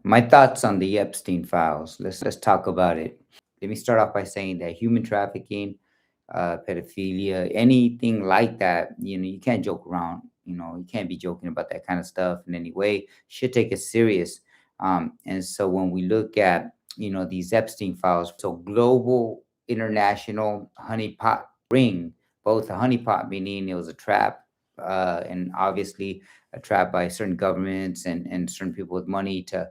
My thoughts on the Epstein files. Let's talk about it. Let me start off by saying that human trafficking, pedophilia, anything like that, you can't joke around. You can't be joking about that kind of stuff in any way. Should take it serious. And so when we look at these Epstein files, so global international honeypot ring, both a honeypot meaning it was a trap, and obviously a trap by certain governments and certain people with money to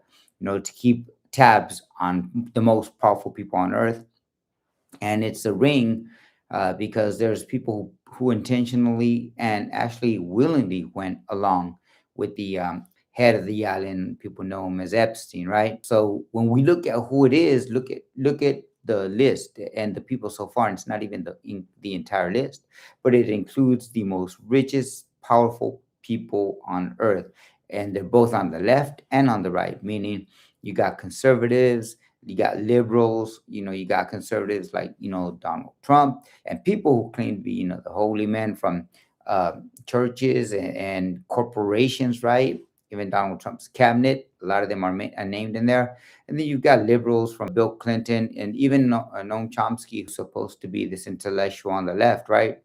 keep tabs on the most powerful people on earth. And it's a ring because there's people who intentionally and actually willingly went along with the head of the island. People know him as Epstein, right? So when we look at who it is, look at the list and the people so far. And it's not even the entire list, but it includes the most richest, powerful people on earth, and they're both on the left and on the right. Meaning, you got conservatives, you got liberals, you got conservatives like, Donald Trump, and people who claim to be, the holy men from uh, churches and corporations, right? Even Donald Trump's cabinet, a lot of them are named in there. And then you've got liberals from Bill Clinton and even Noam Chomsky, who's supposed to be this intellectual on the left, right?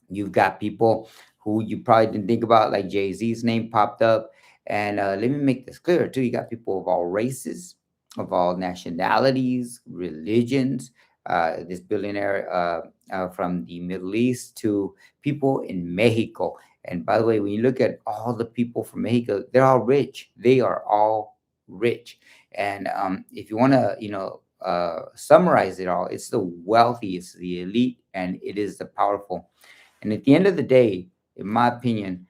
You've got people who you probably didn't think about, like Jay-Z's name popped up. And let me make this clear too. You got people of all races, of all nationalities, religions. This billionaire from the Middle East to people in Mexico. And by the way, when you look at all the people from Mexico, they're all rich. They are all rich. And if you want to, summarize it all, it's the wealthy, it's the elite, and it is the powerful. And at the end of the day, in my opinion,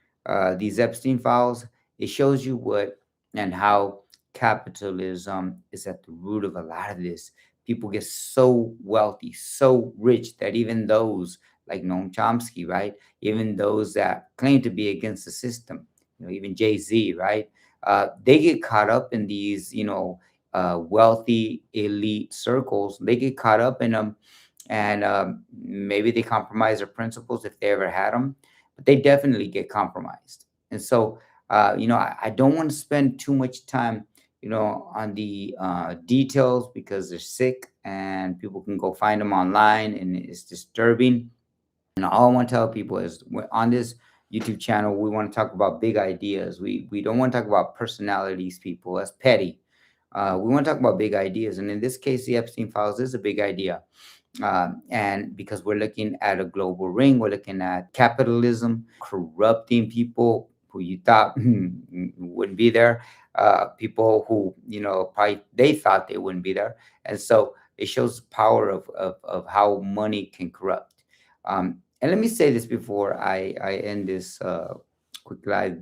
these Epstein files, it shows you what and how capitalism is at the root of a lot of this. People get so wealthy, so rich that even those like Noam Chomsky, right? Even those that claim to be against the system, even Jay-Z, right? They get caught up in these, wealthy elite circles. They get caught up in them, and maybe they compromise their principles if they ever had them, but they definitely get compromised. And so, I don't want to spend too much time, on the details because they're sick and people can go find them online and it's disturbing. And all I want to tell people is on this YouTube channel, we want to talk about big ideas. We don't want to talk about personalities, people. That's petty. We want to talk about big ideas. And in this case, the Epstein files is a big idea. And because we're looking at a global ring, we're looking at capitalism corrupting people who you thought wouldn't be there, people who probably they thought they wouldn't be there, and so it shows the power of how money can corrupt. And let me say this before I end this quick live,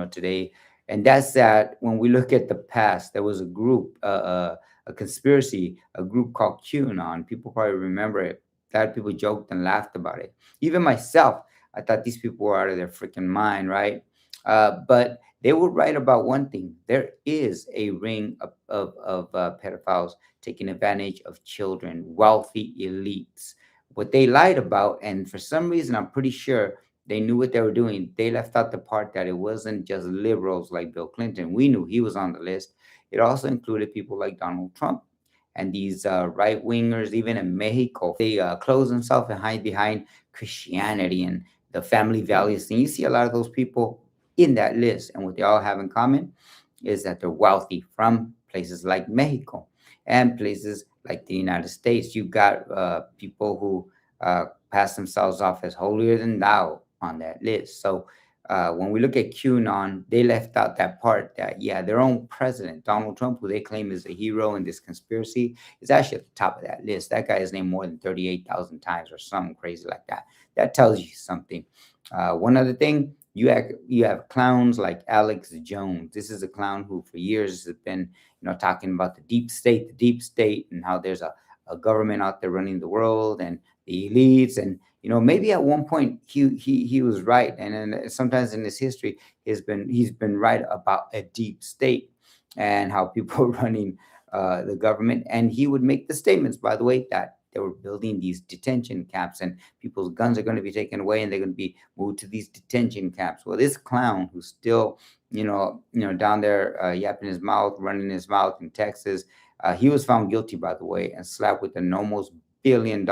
today, and that's that when we look at the past, there was a group, a conspiracy, a group called QAnon. People probably remember it. A lot of people joked and laughed about it. Even myself, I thought these people were out of their freaking mind, right? But they would write about one thing: there is a ring of pedophiles taking advantage of children, wealthy elites. What they lied about, and for some reason, I'm pretty sure they knew what they were doing. They left out the part that it wasn't just liberals like Bill Clinton. We knew he was on the list. It also included people like Donald Trump and these right wingers, even in Mexico. They close themselves and hide behind Christianity and the family values thing. You see a lot of those people in that list, and what they all have in common is that they're wealthy from places like Mexico and places like the United States. You've got people who pass themselves off as holier than thou on that list. So when we look at QAnon, they left out that part that, yeah, their own president, Donald Trump, who they claim is a hero in this conspiracy, is actually at the top of that list. That guy is named more than 38,000 times or something crazy like that. That tells you something. One other thing, you have clowns like Alex Jones. This is a clown who for years has been, talking about the deep state, and how there's a government out there running the world and the elites. And maybe at one point he was right, and then sometimes in his history he's been right about a deep state and how people are running the government. And he would make the statements, by the way, that they were building these detention camps, and people's guns are going to be taken away, and they're going to be moved to these detention camps. Well, this clown who's still, down there yapping his mouth, running his mouth in Texas, he was found guilty, by the way, and slapped with an almost $1 billion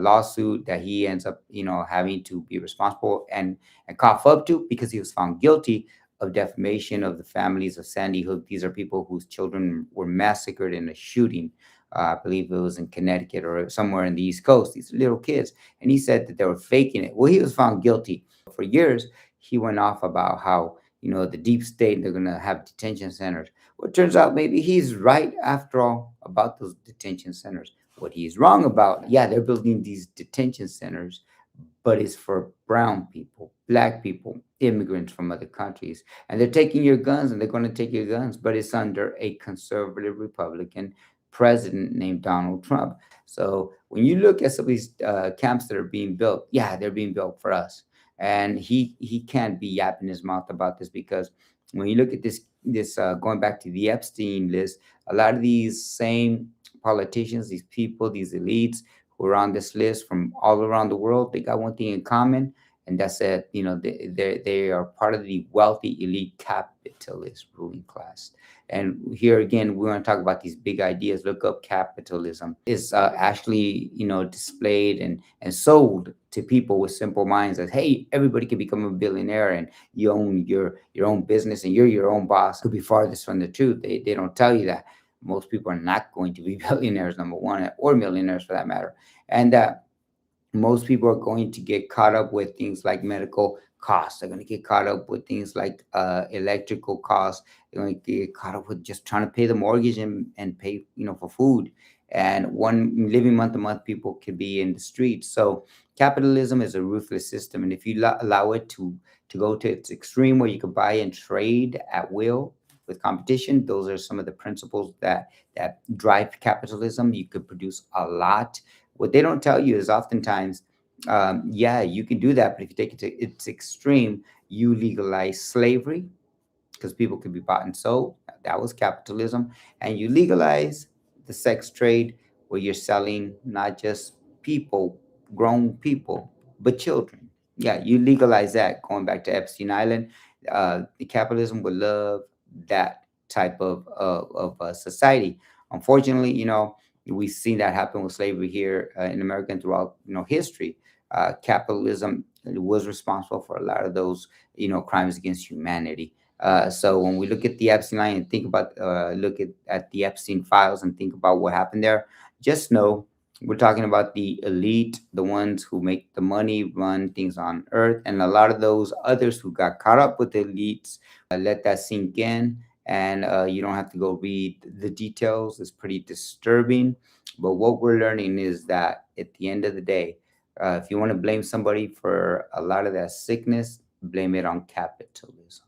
lawsuit that he ends up, having to be responsible and cough up to, because he was found guilty of defamation of the families of Sandy Hook. These are people whose children were massacred in a shooting. I believe it was in Connecticut or somewhere in the East Coast. These little kids, and he said that they were faking it. Well, he was found guilty. For years, he went off about how, the deep state, they're going to have detention centers. Well, it turns out maybe he's right after all about those detention centers. What he's wrong about, yeah, they're building these detention centers, but it's for brown people, black people, immigrants from other countries. And they're taking your guns, and they're going to take your guns, but it's under a conservative Republican president named Donald Trump. So when you look at some of these camps that are being built, yeah, they're being built for us. And he can't be yapping his mouth about this, because when you look at this going back to the Epstein list, a lot of these same politicians, these people, these elites who are on this list from all around the world, they got one thing in common, and that's that, they are part of the wealthy elite capitalist ruling class. And here again, we want to talk about these big ideas. Look up capitalism. It's actually, displayed and sold to people with simple minds as, hey, everybody can become a billionaire, and you own your own business, and you're your own boss. Could be farthest from the truth. They don't tell you that most people are not going to be billionaires, number one, or millionaires for that matter. And most people are going to get caught up with things like medical costs. They're going to get caught up with things like electrical costs. They're going to get caught up with just trying to pay the mortgage and pay, for food. And one living month to month, people could be in the streets. So capitalism is a ruthless system, and if you allow it to go to its extreme, where you can buy and trade at will with competition, those are some of the principles that drive capitalism. You could produce a lot. What they don't tell you is oftentimes, yeah, you can do that, but if you take it to its extreme, you legalize slavery, because people could be bought and sold. That was capitalism. And you legalize the sex trade, where you're selling not just people, grown people, but children. Yeah, you legalize that. Going back to Epstein Island, the capitalism would love that type of society. Unfortunately, we've seen that happen with slavery here in America and throughout history. Capitalism was responsible for a lot of those crimes against humanity. So when we look at the Epstein line and think about look at the Epstein files and think about what happened there, just know we're talking about the elite, the ones who make the money, run things on earth, and a lot of those others who got caught up with the elites. Let that sink in, and you don't have to go read the details. It's pretty disturbing. But what we're learning is that at the end of the day, if you want to blame somebody for a lot of that sickness, blame it on capitalism.